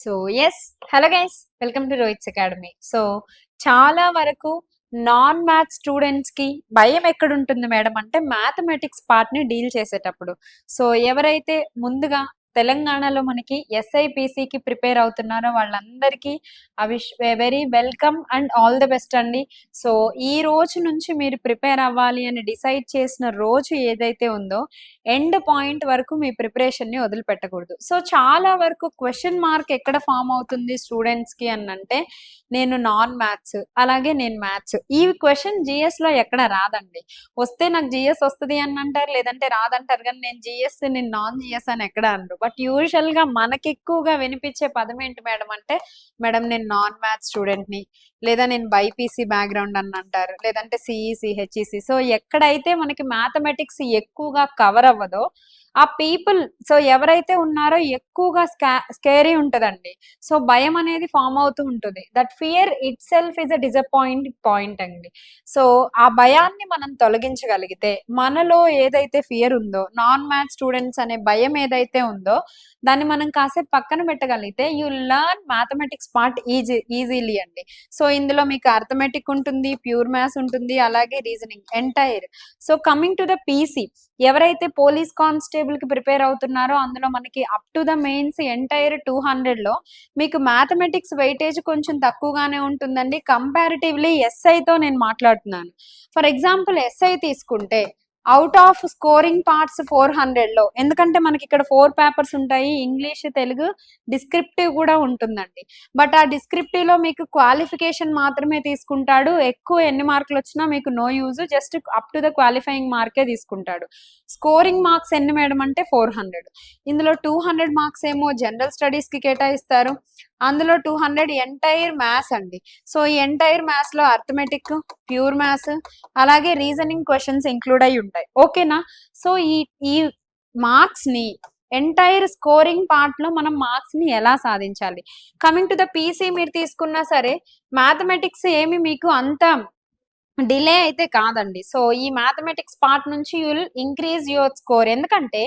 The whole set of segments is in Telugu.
So yes. Hello guys. Welcome to Rohit's academy. So చాలా వరకు నాన్ మ్యాథ్స్ స్టూడెంట్స్‌కి భయం ఎక్కడుంటుంది మేడం అంటే మ్యాథమెటిక్స్ పార్ట్‌ని డీల్ చేసేటప్పుడు. సో ఎవరైతే ముందుగా తెలంగాణలో మనకి ఎస్ఐపీసీకి ప్రిపేర్ అవుతున్నారో వాళ్ళందరికీ very welcome and all the best అండి. సో ఈ రోజు నుంచి మీరు ప్రిపేర్ అవ్వాలి అని డిసైడ్ చేసిన రోజు ఏదైతే ఉందో ఎండ్ పాయింట్ వరకు మీ ప్రిపరేషన్‌ని వదిలిపెట్టకూడదు. సో చాలా వరకు క్వెషన్ మార్క్ ఎక్కడ ఫార్మ్ అవుతుంది స్టూడెంట్స్‌కి అనంటే, నేను నాన్ మ్యాథ్స్, అలాగే నేను మ్యాథ్స్. ఈ క్వెషన్ జీఎస్‌లో ఎక్కడ రాదండి. వస్తే నాకు జీఎస్ వస్తది అని అంటారు, లేదంటే రాదంటారు గానీ నేను జీఎస్, నేను నాన్ జీఎస్ అని ఎక్కడ అనరు. బట్ యూజువల్‌గా మనకెక్కువగా వినిపించే పదం ఏంటి మేడం అంటే, మేడం నేను నాన్ మ్యాథ్స్ స్టూడెంట్‌ని, లేదా నేను బైపీసీ బ్యాక్‌గ్రౌండ్ అని అంటారు. లేదంటే సీఈసీ, హెచ్ఈసీ. సో ఎక్కడైతే మనకి మ్యాథమెటిక్స్ ఎక్కువగా కవర్ అవ్వదో ఆ పీపుల్, సో ఎవరైతే ఉన్నారో ఎక్కువగా స్కేరీ ఉంటదండి. సో భయం అనేది ఫార్మ్ అవుతూ ఉంటుంది. That fear it self is a disappointing point అండి. సో ఆ భయాన్ని మనం తొలగించగలిగితే మనలో ఏదైతే ఫియర్ ఉందో, నాన్ మ్యాథ్స్ స్టూడెంట్స్ అనే భయం ఏదైతే ఉందో దాన్ని మనం కాసేపు పక్కన పెట్టగలిగితే you learn mathematics part easily అండి. సో ఇందులో మీకు అర్థమెటిక్ ఉంటుంది, ప్యూర్ మ్యాథ్స్ ఉంటుంది, అలాగే reasoning entire. So coming to the PC, ఎవరైతే పోలీస్ కానిస్టేబుల్ కి ప్రిపేర్ అవుతున్నారో అందులో మనకి up to the mains entire 200లో మీకు మ్యాథమెటిక్స్ వెయిటేజ్ కొంచెం తక్కువగానే ఉంటుందండి. కంపారిటివ్లీ ఎస్ఐతో నేను మాట్లాడుతున్నాను. ఫర్ ఎగ్జాంపుల్ ఎస్ఐ తీసుకుంటే అవుట్ ఆఫ్ స్కోరింగ్ పార్ట్స్ 400లో, ఎందుకంటే మనకి ఇక్కడ 4 పేపర్స్ ఉంటాయి, ఇంగ్లీష్, తెలుగు, డిస్క్రిప్టివ్ కూడా ఉంటుందండి. బట్ ఆ డిస్క్రిప్టివ్ లో మీకు క్వాలిఫికేషన్ మాత్రమే తీసుకుంటాడు. ఎక్కువ ఎన్ని మార్కులు వచ్చినా మీకు no use, just up to the qualifying మార్కే తీసుకుంటాడు. స్కోరింగ్ మార్క్స్ ఎన్ని మేడం అంటే 400. ఇందులో 200 మార్క్స్ ఏమో జనరల్ స్టడీస్ కి కేటాయిస్తారు. అందులో 200 ఎంటైర్ మ్యాథ్స్ అండి. సో ఈ ఎంటైర్ మ్యాథ్స్ లో అర్థమెటిక్, ప్యూర్ మ్యాథ్స్, అలాగే రీజనింగ్ క్వశ్చన్స్ ఇంక్లూడ్ అయి ఉంటాయి. ఓకేనా? సో ఈ మార్క్స్ ని ఎంటైర్ స్కోరింగ్ పార్ట్ లో మనం మార్క్స్ ని ఎలా సాధించాలి? కమింగ్ టు ద పీసీ మీరు తీసుకున్నా సరే మ్యాథమెటిక్స్ ఏమి మీకు అంత డిలే అయితే కాదండి. సో ఈ మ్యాథమెటిక్స్ పార్ట్ నుంచి you will increase your score. ఎందుకంటే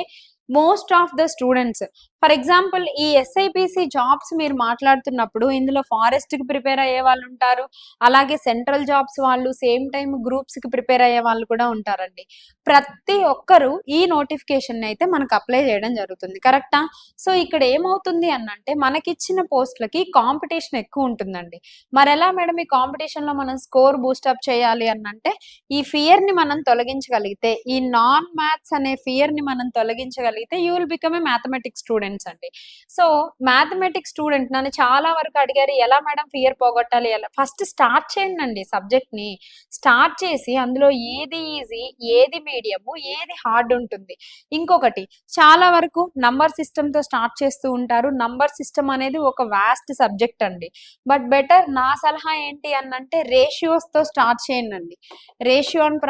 most of the students, for example ఈ ఎస్ఐపిసి జాబ్స్ మీరు మాట్లాడుతున్నప్పుడు ఇందులో ఫారెస్ట్ కి ప్రిపేర్ అయ్యే వాళ్ళు ఉంటారు, అలాగే సెంట్రల్ జాబ్స్ వాళ్ళు, సేమ్ టైం గ్రూప్స్ కి ప్రిపేర్ అయ్యే వాళ్ళు కూడా ఉంటారండి. ప్రతి ఒక్కరు ఈ నోటిఫికేషన్ అయితే మనకు అప్లై చేయడం జరుగుతుంది. కరెక్టా? సో ఇక్కడ ఏమవుతుంది అనంటే మనకిచ్చిన పోస్టులకి కాంపిటీషన్ ఎక్కువ ఉంటుందండి. మరి ఎలా మేడం ఈ కాంపిటీషన్ లో మనం స్కోర్ బూస్టప్ చేయాలి అనంటే, ఈ ఫియర్ ని మనం తొలగించగలిగితే, ఈ నాన్ మ్యాథ్స్ అనే ఫియర్ ని మనం తొలగించగలిగితే you will become a mathematics students అండి. సో మ్యాథమెటిక్స్ స్టూడెంట్ నన్ను చాలా వరకు అడిగారు, ఎలా మేడం ఫియర్ పోగొట్టాలి? ఎలా? ఫస్ట్ స్టార్ట్ చేయండి అండి సబ్జెక్ట్ ని. స్టార్ట్ చేసి అందులో ఏది ఈజీ, ఏది మీడియము, ఏది హార్డ్ ఉంటుంది. ఇంకొకటి, చాలా వరకు నంబర్ సిస్టమ్ తో స్టార్ట్ చేస్తూ ఉంటారు. నంబర్ సిస్టమ్ అనేది ఒక వాస్ట్ సబ్జెక్ట్ అండి. బట్ బెటర్ నా సలహా ఏంటి అనంటే రేషియోస్ తో స్టార్ట్ చేయండి. రేషియో అండ్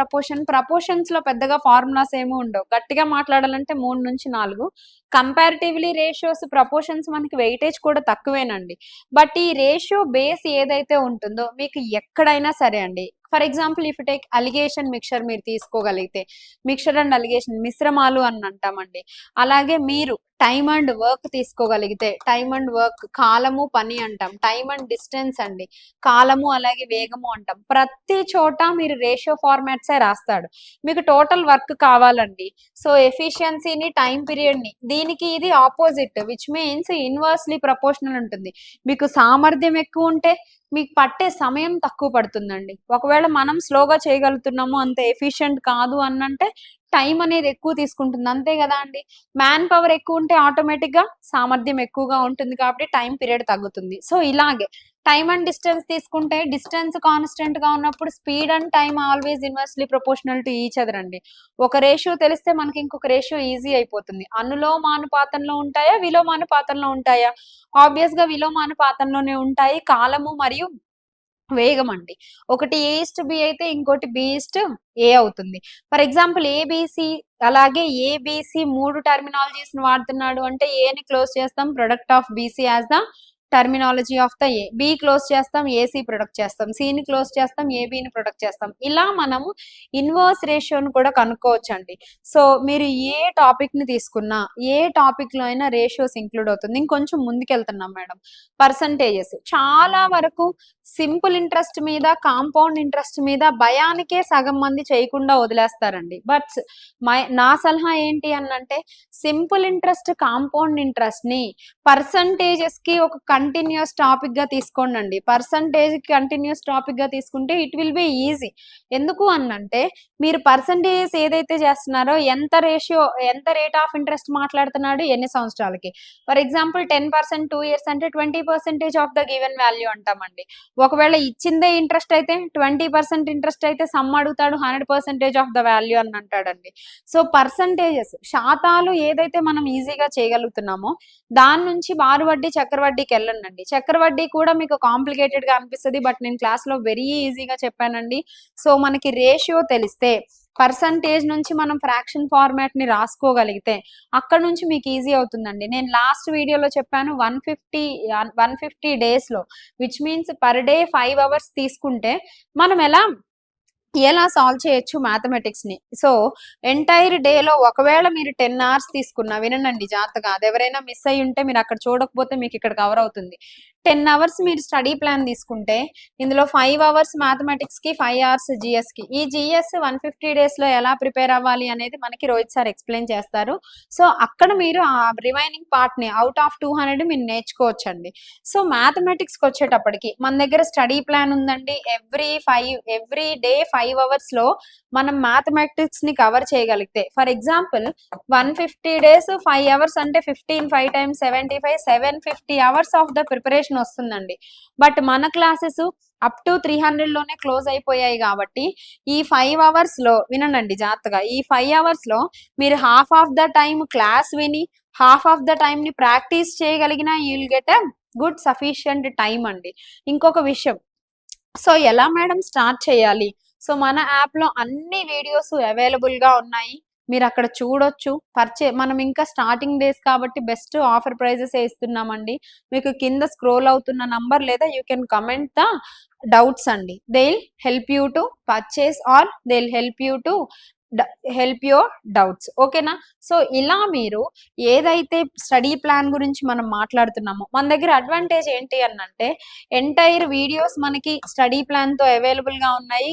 ప్రపోర్షన్స్ లో పెద్దగా ఫార్ములాస్ ఏమీ ఉండవు. గట్టిగా మాట్లాడాలంటే 3 నుంచి 4. కంపారిటివ్లీ రేషియోస్, ప్రపోర్షన్స్ మనకి వెయిటేజ్ కూడా తక్కువేనండి. బట్ ఈ రేషియో బేస్ ఏదైతే ఉంటుందో మీకు ఎక్కడైనా సరే అండి. For example if take alligation mixture మీరు తీసుకోగలిగితే, మిక్చర్ అండ్ అలిగేషన్ మిశ్రమాలు అని అంటామండి. అలాగే మీరు టైమ్ అండ్ వర్క్ తీసుకోగలిగితే, టైమ్ అండ్ వర్క్, కాలము పని అంటాం, టైమ్ అండ్ డిస్టెన్స్ అండి, కాలము అలాగే వేగము అంటాం. ప్రతి చోట మీరు రేషియో ఫార్మాట్సే రాస్తాడు. మీకు టోటల్ వర్క్ కావాలండి. సో ఎఫిషియన్సీని, టైం పీరియడ్ని, దీనికి ఇది opposite, which means inversely proportional ఉంటుంది. మీకు సామర్థ్యం ఎక్కువ ఉంటే మీకు పట్టే సమయం తక్కువ పడుతుందండి. ఒకవేళ మనం స్లోగా చేయగలుగుతున్నాము, అంత ఎఫిషియంట్ కాదు అనంటే టైం అనేది ఎక్కువ తీసుకుంటుంది. అంతే కదా అండి. మ్యాన్ పవర్ ఎక్కువ ఉంటే ఆటోమేటిక్ గా సామర్థ్యం ఎక్కువగా ఉంటుంది కాబట్టి టైం పీరియడ్ తగ్గుతుంది. సో ఇలాగే టైమ్ అండ్ డిస్టెన్స్ తీసుకుంటే, డిస్టెన్స్ కాన్స్టెంట్ గా ఉన్నప్పుడు speed and time always inversely proportional to each other అండి. ఒక రేషియో తెలిస్తే మనకి ఇంకొక రేషియో ఈజీ అయిపోతుంది. అనులోమానుపాతంలో ఉంటాయా, విలోమానుపాతంలో ఉంటాయా? ఆబ్వియస్ గా విలోమానుపాతంలోనే ఉంటాయి. కాలము మరియు వేగం అండి. ఒకటి A:B అయితే ఇంకోటి B:A అవుతుంది. ఫర్ ఎగ్జాంపుల్ ఏబిసి, అలాగే ఏబిసి 3 టర్మినాలజీస్ వాడుతున్నాడు అంటే ఏని క్లోజ్ చేస్తాం, product of BC as the terminology of the A, be close చేస్తాం, ఏసీ ప్రొడక్ట్ చేస్తాం, సిని క్లోజ్ చేస్తాం, ఏబిని ప్రొడక్ట్ చేస్తాం. ఇలా మనము ఇన్వర్స్ రేషియోని కూడా కనుక్కోవచ్చు అండి. సో మీరు ఏ టాపిక్ ని తీసుకున్నా, ఏ టాపిక్ లో అయినా రేషియోస్ ఇంక్లూడ్ అవుతుంది. ఇంకొంచెం ముందుకెళ్తున్నాం మేడం. పర్సంటేజెస్ చాలా వరకు సింపుల్ ఇంట్రెస్ట్ మీద, కాంపౌండ్ ఇంట్రెస్ట్ మీద భయానికే సగం మంది చేయకుండా వదిలేస్తారండి. బట్ నా సలహా ఏంటి అనంటే, సింపుల్ ఇంట్రెస్ట్, కాంపౌండ్ ఇంట్రెస్ట్ ని పర్సంటేజెస్ కి ఒక కంటిన్యూస్ టాపిక్ గా తీసుకోండి. పర్సంటేజ్ కంటిన్యూస్ టాపిక్ గా తీసుకుంటే ఇట్ విల్ బి ఈజీ. ఎందుకు అనంటే, మీరు పర్సంటేజెస్ ఏదైతే చేస్తున్నారో, ఎంత రేట్ ఆఫ్ ఇంట్రెస్ట్ మాట్లాడుతున్నాడు, ఎన్ని సంవత్సరాలకి. ఫర్ ఎగ్జాంపుల్ 10% 2 years అంటే 20% ఆఫ్ ద గివెన్ వాల్యూ అంటామండి. ఒకవేళ ఇచ్చిందే ఇంట్రెస్ట్ అయితే 20% ఇంట్రెస్ట్ అయితే సమ్ అడుగుతాడు, 100% ఆఫ్ ద వాల్యూ అని అంటాడండి. సో పర్సంటేజెస్, శాతాలు ఏదైతే మనం ఈజీగా చేయగలుగుతున్నామో దాని నుంచి బారు వడ్డీ, చక్రవడ్డీకి వెళ్ళండి. చక్రవడ్డీ కూడా మీకు కాంప్లికేటెడ్ గా అనిపిస్తుంది, బట్ నేను క్లాస్ లో వెరీ ఈజీగా చెప్పానండి. సో మనకి రేషియో తెలిస్తే, పర్సంటేజ్ నుంచి మనం ఫ్రాక్షన్ ఫార్మాట్ ని రాసుకోగలిగితే అక్కడ నుంచి మీకు ఈజీ అవుతుందండి. నేను లాస్ట్ వీడియోలో చెప్పాను 150 days లో, which means per day 5 hours తీసుకుంటే మనం ఎలా సాల్వ్ చేయొచ్చు మ్యాథమెటిక్స్ ని. సో ఎంటైర్ డేలో ఒకవేళ మీరు 10 hours తీసుకున్నా, వినండి జాగ్రత్తగా, అది ఎవరైనా మిస్ అయ్యి ఉంటే మీరు అక్కడ చూడకపోతే మీకు ఇక్కడ కవర్ అవుతుంది. 10 hours మీరు స్టడీ ప్లాన్ తీసుకుంటే ఇందులో 5 hours మ్యాథమెటిక్స్ కి, 5 hours జిఎస్ కి. ఈ జిఎస్ 150 days లో ఎలా ప్రిపేర్ అవ్వాలి అనేది మనకి రోహిత్ సార్ ఎక్స్ప్లెయిన్ చేస్తారు. సో అక్కడ మీరు ఆ రిమైనింగ్ పార్ట్ ని అవుట్ ఆఫ్ 200 మీరు నేర్చుకోవచ్చండి. సో మ్యాథమెటిక్స్ కి వచ్చేటప్పటికి మన దగ్గర స్టడీ ప్లాన్ ఉందండి. ఎవ్రీ డే 5 hours లో మనం మ్యాథమెటిక్స్ ని కవర్ చేయగలిగితే, ఫర్ ఎగ్జాంపుల్ 150 days 5 hours అంటే 15, 5 times 75, 750 hours of the preparation వస్తుందండి. బట్ మన క్లాసెస్ అప్ టు 300 లోనే క్లోజ్ అయిపోయాయి కాబట్టి ఈ 5 hours లో వినండి జాగ్రత్తగా, ఈ 5 hours లో మీరు half of the time class విని, హాఫ్ ఆఫ్ ద టైం ని ప్రాక్టీస్ చేయగలిగిన you will get a good sufficient time అండి. ఇంకొక విషయం, సో ఎలా మేడం స్టార్ట్ చేయాలి? సో మన యాప్ లో అన్ని వీడియోస్ అవైలబుల్ గా ఉన్నాయి, మీరు అక్కడ చూడొచ్చు. మనం ఇంకా స్టార్టింగ్ డేస్ కాబట్టి బెస్ట్ ఆఫర్ ప్రైజెస్ ఇస్తున్నామండి. మీకు కింద స్క్రోల్ అవుతున్న నంబర్ లేదా you can comment the doubts అండి. They will help you to purchase or they will help your doubts. ఓకేనా? సో ఇలా మీరు ఏదైతే స్టడీ ప్లాన్ గురించి మనం మాట్లాడుతున్నామో, మన దగ్గర అడ్వాంటేజ్ ఏంటి అనంటే, ఎంటైర్ వీడియోస్ మనకి స్టడీ ప్లాన్ తో అవైలబుల్ గా ఉన్నాయి,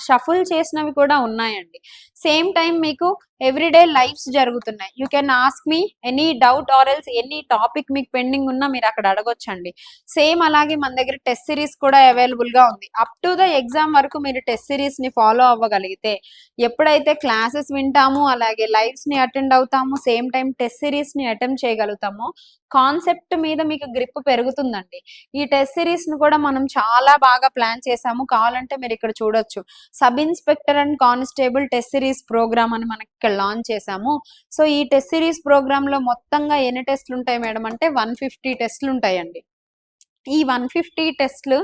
షఫుల్ చేసినవి కూడా ఉన్నాయండి. సేమ్ టైం మీకు ఎవ్రీడే లైవ్స్ జరుగుతున్నాయి. You can ask me any doubt or else any topic మీకు పెండింగ్ ఉన్నా మీరు అక్కడ అడగొచ్చండి. సేమ్ అలాగే మన దగ్గర టెస్ట్ సిరీస్ కూడా అవైలబుల్ గా ఉంది. అప్ టు ద ఎగ్జామ్ వరకు మీరు టెస్ట్ సిరీస్ ని ఫాలో అవ్వగలిగితే, ఎప్పుడైతే క్లాసెస్ వింటాము, అలాగే లైవ్స్ ని అటెండ్ అవుతాము, సేమ్ టైం టెస్ట్ సిరీస్ ని అటెంప్ట్ చేయగలుగుతాము, కాన్సెప్ట్ మీద మీకు గ్రిప్ పెరుగుతుందండి. ఈ టెస్ట్ సిరీస్ ను కూడా మనం చాలా బాగా ప్లాన్ చేసాము. కావాలంటే మీరు ఇక్కడ చూడొచ్చు, sub inspector and constable test series program అని మనకి ఇక్కడ లాంచ్ చేసాము. సో ఈ టెస్ట్ సిరీస్ ప్రోగ్రామ్ లో మొత్తంగా ఎన్ని టెస్ట్లు ఉంటాయి మేడం అంటే 150 టెస్ట్లు ఉంటాయండి. ఈ 150 టెస్ట్లు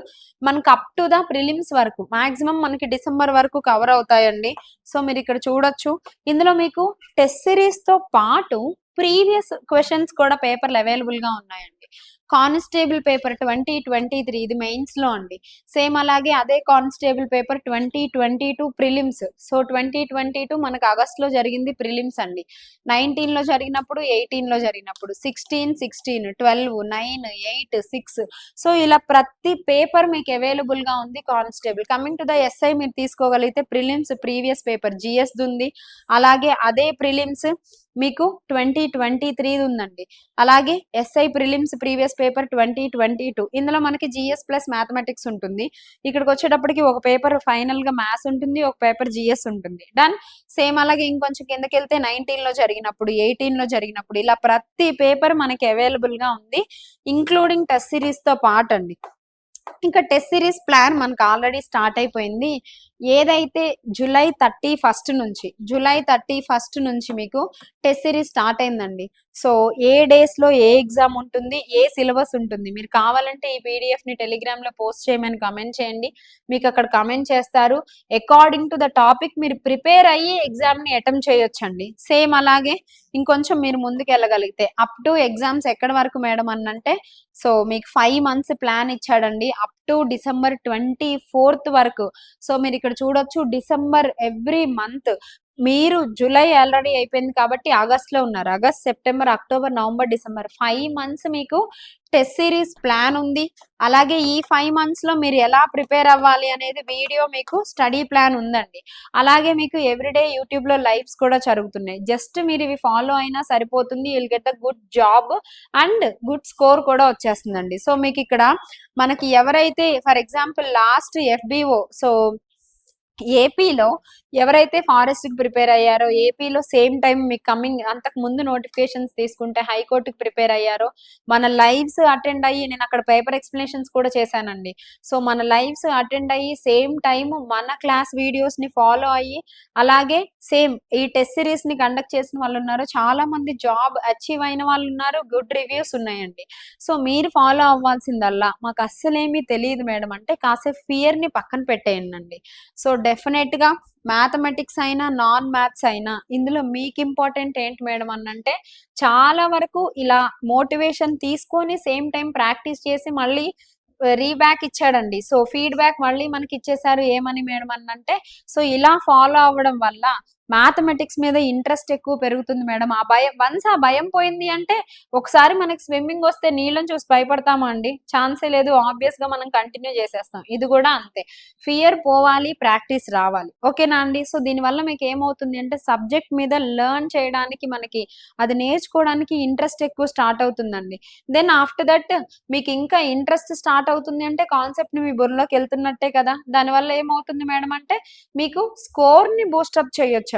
మనకు అప్ టు ద ప్రిలిమ్స్ వరకు, మాక్సిమం మనకి డిసెంబర్ వరకు కవర్ అవుతాయండి. సో మీరు ఇక్కడ చూడొచ్చు, ఇందులో మీకు టెస్ట్ సిరీస్ తో పాటు ప్రీవియస్ క్వశ్చన్స్ కూడా పేపర్లు అవైలబుల్ గా ఉన్నాయండి. కానిస్టేబుల్ పేపర్ 2023 ఇది మెయిన్స్ లో అండి. సేమ్ అలాగే అదే కానిస్టేబుల్ పేపర్ 2022 ప్రిలిమ్స్. సో 2022 మనకు ఆగస్ట్ లో జరిగింది ప్రిలిమ్స్ అండి. 19 లో జరిగినప్పుడు, 18 లో జరిగినప్పుడు, 16, 12, 9, 8, 6. సో ఇలా ప్రతి పేపర్ మీకు అవైలబుల్ గా ఉంది constable. Coming to the SI మీరు తీసుకోగలిగితే ప్రిలిమ్స్ ప్రీవియస్ పేపర్ జిఎస్ ఉంది, అలాగే అదే ప్రిలిమ్స్ మీకు 2023 ఉందండి. అలాగే ఎస్ఐ ప్రిలిమ్స్ ప్రీవియస్ పేపర్ 2022, ఇందులో మనకి జిఎస్ ప్లస్ మ్యాథమెటిక్స్ ఉంటుంది. ఇక్కడికి వచ్చేటప్పటికి ఒక పేపర్ ఫైనల్ గా మ్యాథ్స్ ఉంటుంది, ఒక పేపర్ జిఎస్ ఉంటుంది. డన్. సేమ్ అలాగే ఇంకొంచెం కిందకి వెళ్తే 19 లో జరిగినప్పుడు, 18 లో జరిగినప్పుడు, ఇలా ప్రతి పేపర్ మనకి అవైలబుల్ గా ఉంది, ఇంక్లూడింగ్ టెస్ట్ సిరీస్ తో పాటు అండి. ఇంకా టెస్ట్ సిరీస్ ప్లాన్ మనకు ఆల్రెడీ స్టార్ట్ అయిపోయింది. ఏదైతే జూలై 31 నుంచి మీకు టెస్ట్ సిరీస్ స్టార్ట్ అయిందండి. సో ఏ డేస్ లో ఏ ఎగ్జామ్ ఉంటుంది, ఏ సిలబస్ ఉంటుంది, మీరు కావాలంటే ఈ పీడిఎఫ్ ని టెలిగ్రామ్ లో పోస్ట్ చేయమని కమెంట్ చేయండి. మీకు అక్కడ కమెంట్ చేస్తారు. అకార్డింగ్ టు ద టాపిక్ మీరు ప్రిపేర్ అయ్యి ఎగ్జామ్ ని అటెంప్ట్ చేయొచ్చండి. సేమ్ అలాగే ఇంకొంచెం మీరు ముందుకు వెళ్ళగలిగితే అప్ టు ఎగ్జామ్స్ ఎక్కడ వరకు మేడం అనంటే, సో మీకు 5 months ప్లాన్ ఇచ్చాడండి, అప్ టు December 24th వరకు. సో మీరు ఇక్కడ చూడొచ్చు, డిసెంబర్ ఎవ్రీ మంత్. మీరు జూలై ఆల్రెడీ అయిపోయింది కాబట్టి ఆగస్ట్ లో ఉన్నారు. August, September, October, November, December 5 months మీకు టెస్ట్ సిరీస్ ప్లాన్ ఉంది. అలాగే ఈ 5 months లో మీరు ఎలా ప్రిపేర్ అవ్వాలి అనేది వీడియో మీకు స్టడీ ప్లాన్ ఉందండి. అలాగే మీకు ఎవ్రీడే యూట్యూబ్ లో లైవ్స్ కూడా జరుగుతున్నాయి. జస్ట్ మీరు ఇవి ఫాలో అయినా సరిపోతుంది. Will get the good job and good score కూడా వచ్చేస్తుందండి. సో మీకు ఇక్కడ మనకి ఎవరైతే for example last FBO, so ఏపీలో ఎవరైతే ఫారెస్ట్ కి ప్రిపేర్ అయ్యారో, ఏపీలో సేమ్ టైం మీకు కమింగ్ అంతకు ముందు నోటిఫికేషన్స్ తీసుకుంటే హైకోర్టుకి ప్రిపేర్ అయ్యారో, మన లైవ్స్ అటెండ్ అయ్యి, నేను అక్కడ పేపర్ ఎక్స్ప్లెనేషన్స్ కూడా చేశానండి. సో మన లైవ్స్ అటెండ్ అయ్యి సేమ్ టైం మన క్లాస్ వీడియోస్ ని ఫాలో అయ్యి, అలాగే సేమ్ ఈ టెస్ట్ సిరీస్ ని కండక్ట్ చేసిన వాళ్ళు ఉన్నారు. చాలా మంది జాబ్ అచీవ్ అయిన వాళ్ళు ఉన్నారు. గుడ్ రివ్యూస్ ఉన్నాయండి. సో మీరు ఫాలో అవ్వాల్సిందల్లా, మాకు అస్సలేమీ తెలియదు మేడం అంటే కాసేపు ఫియర్ ని పక్కన పెట్టేయండి. సో డెఫినెట్ గా మ్యాథమెటిక్స్ అయినా నాన్ మ్యాథ్స్ అయినా ఇందులో మీకు ఇంపార్టెంట్ ఏంటి మేడం అంటే, చాలా వరకు ఇలా మోటివేషన్ తీసుకొని సేమ్ టైం ప్రాక్టీస్ చేసి మళ్ళీ రీబ్యాక్ ఇచ్చాడండి. సో ఫీడ్బ్యాక్ మళ్ళీ మనకి ఇచ్చేసారు. ఏమని మేడం అంటే, సో ఇలా ఫాలో అవ్వడం వల్ల మ్యాథమెటిక్స్ మీద ఇంట్రెస్ట్ ఎక్కువ పెరుగుతుంది మేడం. ఆ భయం పోయింది అంటే, ఒకసారి మనకి స్విమ్మింగ్ వస్తే నీళ్ళని చూసి భయపడతామా అండి? ఛాన్సే లేదు. ఆబ్వియస్ గా మనం కంటిన్యూ చేసేస్తాం. ఇది కూడా అంతే. ఫియర్ పోవాలి, ప్రాక్టీస్ రావాలి. ఓకేనా అండి? సో దీనివల్ల మీకు ఏమవుతుంది అంటే, సబ్జెక్ట్ మీద లెర్న్ చేయడానికి, మనకి అది నేర్చుకోవడానికి ఇంట్రెస్ట్ ఎక్కువ స్టార్ట్ అవుతుందండి. దెన్ ఆఫ్టర్ దట్ మీకు ఇంకా ఇంట్రెస్ట్ స్టార్ట్ అవుతుంది అంటే, కాన్సెప్ట్ ని మీ బుర్రలోకి వెళ్తున్నట్టే కదా. దానివల్ల ఏమవుతుంది మేడం అంటే, మీకు స్కోర్ ని బూస్టప్ చేయొచ్చండి.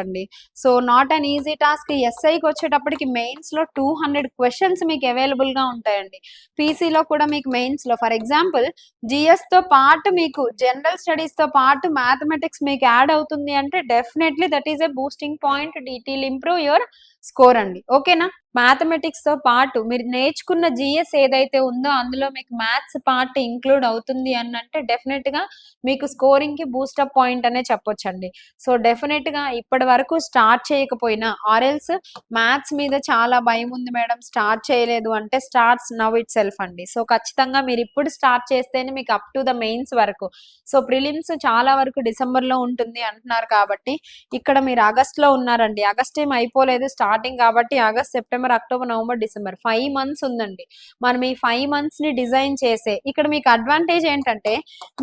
So not an easy task. ఎస్ఐకి వచ్చేటప్పటికి మెయిన్స్ లో 200 క్వశ్చన్స్ మీకు అవైలబుల్ గా ఉంటాయండి. పీసీలో కూడా మీకు మెయిన్స్ లో ఫర్ ఎగ్జాంపుల్ జిఎస్ తో పాటు మీకు జనరల్ స్టడీస్ తో పాటు మ్యాథమెటిక్స్ మీకు యాడ్ అవుతుంది అంటే, definitely that is a boosting point. It will improve your score అండి. ఓకేనా? మ్యాథమెటిక్స్ తో పాటు మీరు నేర్చుకున్న జిఎస్ ఏదైతే ఉందో అందులో మీకు మ్యాథ్స్ పార్ట్ ఇంక్లూడ్ అవుతుంది అంటే, డెఫినెట్ గా మీకు స్కోరింగ్ కి బూస్టప్ పాయింట్ అనే చెప్పొచ్చండి. సో డెఫినెట్ గా ఇప్పటి వరకు స్టార్ట్ చేయకపోయినా, ఆర్ఎల్స్ మ్యాథ్స్ మీద చాలా భయం ఉంది మేడం, స్టార్ట్ చేయలేదు అంటే, స్టార్ట్స్ నవ్ ఇట్ సెల్ఫ్ అండి. సో ఖచ్చితంగా మీరు ఇప్పుడు స్టార్ట్ చేస్తేనే మీకు అప్ టు ద మెయిన్స్ వరకు. సో ప్రిలిమ్స్ చాలా వరకు డిసెంబర్ లో ఉంటుంది అంటున్నారు కాబట్టి, ఇక్కడ మీరు ఆగస్ట్ లో ఉన్నారండి. ఆగస్ట్ ఏం అయిపోలేదు, స్టార్టింగ్ కాబట్టి August, September, October, November, December 5 months ఉందండి. మనం ఈ 5 months ని డిజైన్ చేసే, ఇక్కడ మీకు అడ్వాంటేజ్ ఏంటంటే,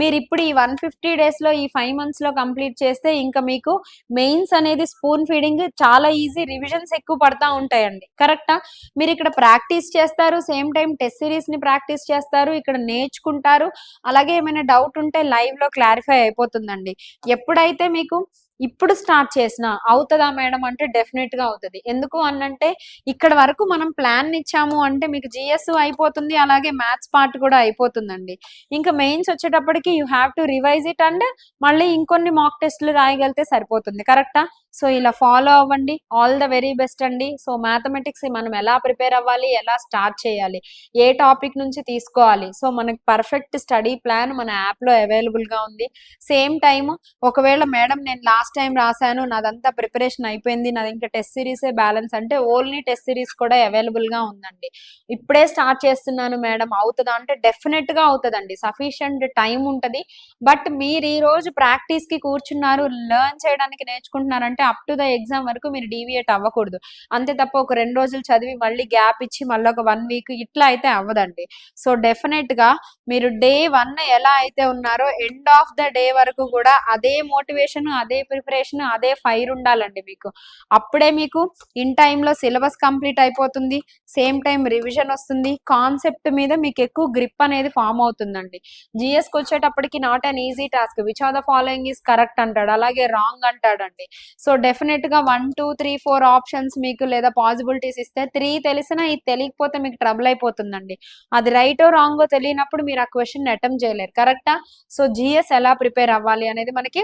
మీరు ఇప్పుడు ఈ 150 days లో ఈ 5 months లో కంప్లీట్ చేస్తే ఇంకా మీకు మెయిన్స్ అనేది స్పూన్ ఫీడింగ్ చాలా ఈజీ. రివిజన్స్ ఎక్కువ పడతా ఉంటాయండి. కరెక్టా? మీరు ఇక్కడ ప్రాక్టీస్ చేస్తారు, సేమ్ టైం టెస్ట్ సిరీస్ ని ప్రాక్టీస్ చేస్తారు, ఇక్కడ నేర్చుకుంటారు. అలాగే ఏమైనా డౌట్ ఉంటే లైవ్ లో క్లారిఫై అయిపోతుందండి. ఎప్పుడైతే మీకు ఇప్పుడు స్టార్ట్ చేసినా అవుతుందా మేడం అంటే, డెఫినెట్ గా అవుతుంది. ఎందుకు అనంటే, ఇక్కడ వరకు మనం ప్లాన్ ఇచ్చాము అంటే మీకు జిఎస్ అయిపోతుంది, అలాగే మ్యాథ్స్ పార్ట్ కూడా అయిపోతుందండి. ఇంకా మెయిన్స్ వచ్చేటప్పటికి you have to revise it and మళ్ళీ ఇంకొన్ని మాక్ టెస్ట్లు రాయగలిగితే సరిపోతుంది. కరెక్టా? సో ఇలా ఫాలో అవ్వండి. ఆల్ ద వెరీ బెస్ట్ అండి. సో మ్యాథమెటిక్స్ మనం ఎలా ప్రిపేర్ అవ్వాలి, ఎలా స్టార్ట్ చేయాలి, ఏ టాపిక్ నుంచి తీసుకోవాలి, సో మనకి పర్ఫెక్ట్ స్టడీ ప్లాన్ మన యాప్ లో అవైలబుల్ గా ఉంది. సేమ్ టైం ఒకవేళ మేడం నేను లాస్ట్ టైం రాశాను, నాదంతా ప్రిపరేషన్ అయిపోయింది, నాది ఇంకా టెస్ట్ సిరీసే బ్యాలెన్స్ అంటే, ఓన్లీ టెస్ట్ సిరీస్ కూడా అవైలబుల్ గా ఉందండి. ఇప్పుడే స్టార్ట్ చేస్తున్నాను మేడం అవుతుందా అంటే, డెఫినెట్ గా అవుతుందండి. సఫిషియంట్ టైం ఉంటది. బట్ మీరు ఈ రోజు ప్రాక్టీస్ కి కూర్చున్నారు, లెర్న్ చేయడానికి నేర్చుకుంటున్నారంటే, అప్ టు ద ఎగ్జామ్ వరకు మీరు డీవియేట్ అవ్వకూడదు. అంతే తప్ప ఒక 2 రోజులు చదివి మళ్ళీ గ్యాప్ ఇచ్చి మళ్ళీ ఒక 1 week ఇట్లా అయితే అవ్వదండి. సో డెఫినెట్ గా మీరు డే 1 ఎలా అయితే ఉన్నారో ఎండ్ ఆఫ్ ద డే వరకు కూడా అదే మోటివేషన్, అదే ప్రిపరేషన్, అదే ఫైర్ ఉండాలండి మీకు. అప్పుడే మీకు ఇన్ టైంలో సిలబస్ కంప్లీట్ అయిపోతుంది, సేమ్ టైం రివిజన్ వస్తుంది, కాన్సెప్ట్ మీద మీకు ఎక్కువ గ్రిప్ అనేది ఫామ్ అవుతుందండి. జిఎస్కి వచ్చేటప్పటికి not an easy task. Which of the following is correct అంటాడు, అలాగే రాంగ్ అంటాడండి. సో డెఫినెట్ గా 1 2 3 4 ఆప్షన్స్ మీకు లేదా పాసిబిలిటీస్ ఇస్తే 3 తెలిసినా ఇది తెలియకపోతే మీకు ట్రబుల్ అయిపోతుందండి. అది రైటో రాంగో తెలియనప్పుడు మీరు ఆ క్వశ్చన్ అటెంప్ట్ చేయలేరు. కరెక్టా? సో జిఎస్ ఎలా ప్రిపేర్ అవ్వాలి అనేది మనకి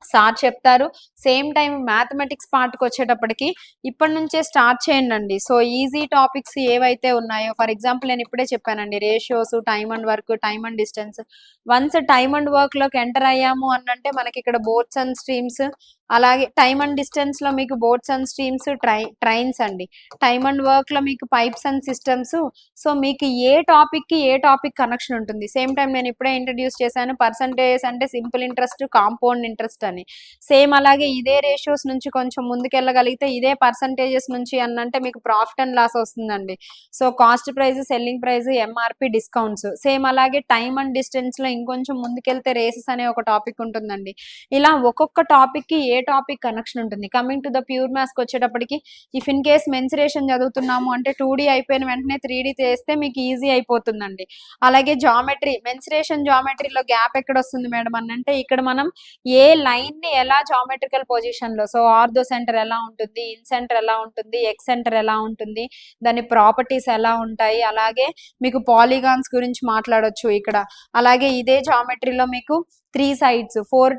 సార్ చెప్తారు. సేమ్ టైమ్ మ్యాథమెటిక్స్ పార్ట్‌కి వచ్చేటప్పటికి ఇప్పటి నుంచే స్టార్ట్ చేయండండి. సో, ఈజీ టాపిక్స్ ఏవైతే ఉన్నాయో ఫర్ ఎగ్జాంపుల్ నేను ఇప్పుడే చెప్పానండి. Ratios, time and work, time and distance. Once time and వర్క్‌లోకి ఎంటర్ అయ్యాము అనంటే మనకిక్కడ బోట్స్ అండ్ స్ట్రీమ్స్, అలాగే టైమ్ అండ్ డిస్టెన్స్‌లో మీకు బోట్స్ అండ్ స్ట్రీమ్స్, ట్రైన్స్ అండి. టైమ్ అండ్ వర్క్‌లో మీకు పైప్స్ అండ్ సిస్టమ్స్. సో, మీకు ఏ టాపిక్‌కి ఏ టాపిక్ కనెక్షన్ ఉంటుంది. సేమ్ టైమ్ నేను ఇప్పుడే ఇంట్రడ్యూస్ చేశాను. పర్సెంటేజెస్ అంటే సింపుల్ ఇంట్రెస్ట్, కాంపౌండ్ ఇంట్రెస్ట్ అని. సేమ్ అలాగే ఇదే రేషియోస్ నుంచి కొంచెం ముందుకెళ్ళగలిగితే ఇదే పర్సెంటేజెస్ నుంచి అనంటే మీకు ప్రాఫిట్ అండ్ లాస్ వస్తుందండి. So, cost price, selling price, MRP, discounts. Same అలాగే టైమ్ అండ్ డిస్టెన్స్‌లో ఇంకొంచెం ముందుకెళ్తే రేసెస్ అనే ఒక టాపిక్ ఉంటుందండి. ఇలా ఒక్కొక్క టాపిక్‌కి ఏ టాపిక్ కనెక్షన్ ఉంటుంది. కమింగ్ టు ద ప్యూర్ మ్యాథ్స్‌కి వచ్చేటప్పటికి ఇఫ్ ఇన్ కేస్ మెన్సురేషన్ చదువుతున్నాము అంటే 2డీ అయిపోయిన వెంటనే 3డీ చేస్తే మీకు ఈజీ అయిపోతుందండి. అలాగే జామెట్రీ, మెన్సురేషన్ జామెట్రీలో గ్యాప్ ఎక్కడొస్తుంది మేడం అనంటే ఇక్కడ మనం ఏ లైన్‌ని ఎలా జామెట్రికల్ పొజిషన్‌లో సో, ఆర్థో సెంటర్ ఎలా ఉంటుంది, ఇన్ సెంటర్ ఎలా ఉంటుంది, ఎక్స్ సెంటర్ ఎలా ఉంటుంది, దాని ప్రాపర్టీస్ ఎలా ఉంటాయి, అలాగే మీకు పాలిగాన్స్ గురించి మాట్లాడొచ్చు ఇక్కడ. అలాగే ఇదే జామెట్రీలో మీకు 3 సైడ్స్, 4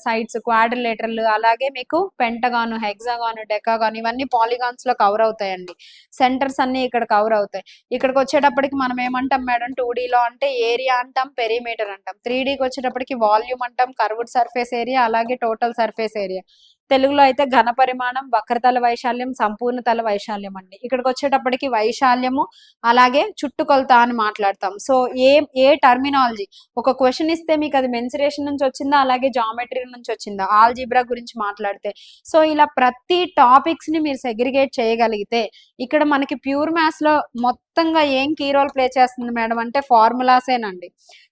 సైడ్స్, క్వాడ్రిలేటరల్, అలాగే మీకు పెంటగాన్, హెక్సాగాన్, డెకాగాన్ ఇవన్నీ పాలిగాన్స్‌లో కవర్ అవుతాయండి. సెంటర్స్ అన్నీ ఇక్కడ కవర్ అవుతాయి. ఇక్కడికొచ్చేటప్పటికి మనం ఏమంటాం మేడం 2డీలో అంటే ఏరియా అంటాం, పెరిమీటర్ అంటాం. 3డీకి వచ్చేటప్పటికి వాల్యూమ్ అంటాం, కర్వ్డ్ సర్ఫేస్ ఏరియా, అలాగే టోటల్ సర్ఫేస్ ఏరియా. తెలుగులో అయితే ఘన పరిమాణం, వక్రతల వైశాల్యం, సంపూర్ణ తల వైశాల్యం అండి. ఇక్కడికొచ్చేటప్పటికి వైశాల్యము, అలాగే చుట్టుకొలత అని మాట్లాడతాం. సో, ఏ టర్మినాలజీ ఒక క్వెషన్ ఇస్తే మీకు అది మెన్సురేషన్ నుంచి వచ్చిందా, అలాగే జామెట్రీ నుంచి వచ్చిందా, ఆల్జీబ్రా గురించి మాట్లాడితే. సో, ఇలా ప్రతి టాపిక్స్‌ని మీరు సెగ్రిగేట్ చేయగలిగితే ఇక్కడ మనకి ప్యూర్ మ్యాథ్స్‌లో మొత్తంగా ఏం కీ రోల్ ప్లే చేస్తుంది మేడం అంటే ఫార్ములాసేనండి.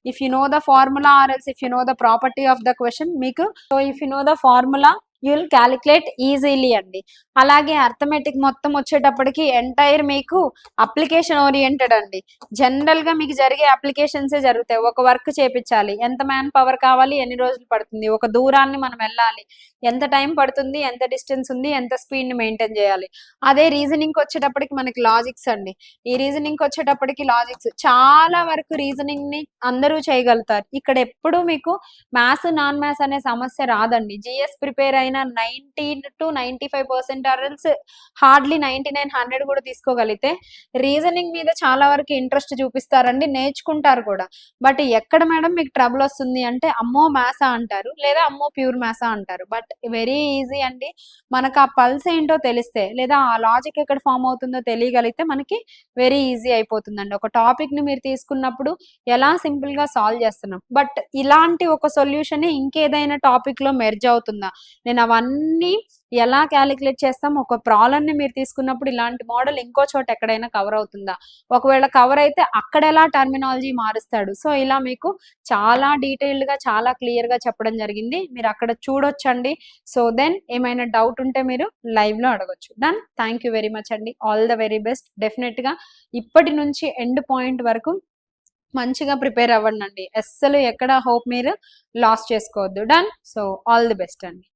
If you know the formula or else if you know the property of the question మీకు so, if you know the formula you will calculate easily అండి. అలాగే అర్థమెటిక్ మొత్తం వచ్చేటప్పటికి ఎంటైర్ మీకు అప్లికేషన్ ఓరియెంటెడ్ అండి. జనరల్‌గా మీకు జరిగే అప్లికేషన్సే జరుగుతాయి. ఒక వర్క్ చేపిచ్చాలి. ఎంత మ్యాన్ పవర్ కావాలి? ఎన్ని రోజులు పడుతుంది? ఒక దూరాన్ని మనం వెళ్ళాలి. ఎంత టైం పడుతుంది? ఎంత డిస్టెన్స్ ఉంది? ఎంత స్పీడ్‌ని మెయింటైన్ చేయాలి? అదే రీజనింగ్‌కి వచ్చేటప్పటికి మనకి లాజిక్స్ అండి. ఈ రీజనింగ్‌కి వచ్చేటప్పటికి లాజిక్స్ చాలా వరకు రీజనింగ్‌ని అందరూ చేయగలుగుతారు. ఇక్కడ ఎప్పుడూ మీకు మ్యాథ్స్, నాన్ మ్యాథ్స్ అనే సమస్య రాదండి. జీఎస్ ప్రిపేర్ అయిన 90-95% ఆర్ ఎల్స్ హార్డ్‌లీ 99, 100 కూడా తీసుకోగలిగితే రీజనింగ్ మీద చాలా వరకు ఇంట్రెస్ట్ చూపిస్తారండి. నేర్చుకుంటారు కూడా. బట్ ఎక్కడ మేడం మీకు ట్రబుల్ వస్తుంది అంటే అమ్మో! మ్యాథ్సా అంటారు. లేదా అమ్మో! ప్యూర్ మ్యాథ్సా అంటారు. బట్ వెరీ ఈజీ అండి. మనకు ఆ పల్స్ ఏంటో తెలిస్తే లేదా ఆ లాజిక్ ఎక్కడ ఫార్మ్ అవుతుందో తెలియగలిగితే మనకి వెరీ ఈజీ అయిపోతుందండి. ఒక టాపిక్‌ని మీరు తీసుకున్నప్పుడు ఎలా సింపుల్‌గా సాల్వ్ చేస్తున్నాం. బట్ ఇలాంటి ఒక సొల్యూషన్ ఇంకేదైనా టాపిక్‌లో మెర్జ్ అవుతుందా? నేను అవన్నీ ఎలా కాలిక్యులేట్ చేస్తాం? ఒక ప్రాబ్లమ్‌ని మీరు తీసుకున్నప్పుడు ఇలాంటి మోడల్ ఇంకో చోట ఎక్కడైనా కవర్ అవుతుందా? ఒకవేళ కవర్ అయితే అక్కడెలా టర్మినాలజీ మారుస్తాడు? సో, ఇలా మీకు చాలా డీటెయిల్డ్‌గా, చాలా క్లియర్‌గా చెప్పడం జరిగింది. మీరు అక్కడ చూడొచ్చండి. సో, దెన్ ఏమైనా డౌట్ ఉంటే మీరు లైవ్‌లో అడగొచ్చు. Done. Thank you very much అండి. All the very best. డెఫినెట్‌గా ఇప్పటి నుంచి ఎండ్ పాయింట్ వరకు మంచిగా ప్రిపేర్ అవ్వండండి. అస్సలు ఎక్కడ హోప్ మీరు లాస్ చేసుకోవద్దు. Done. So, all the best అండి.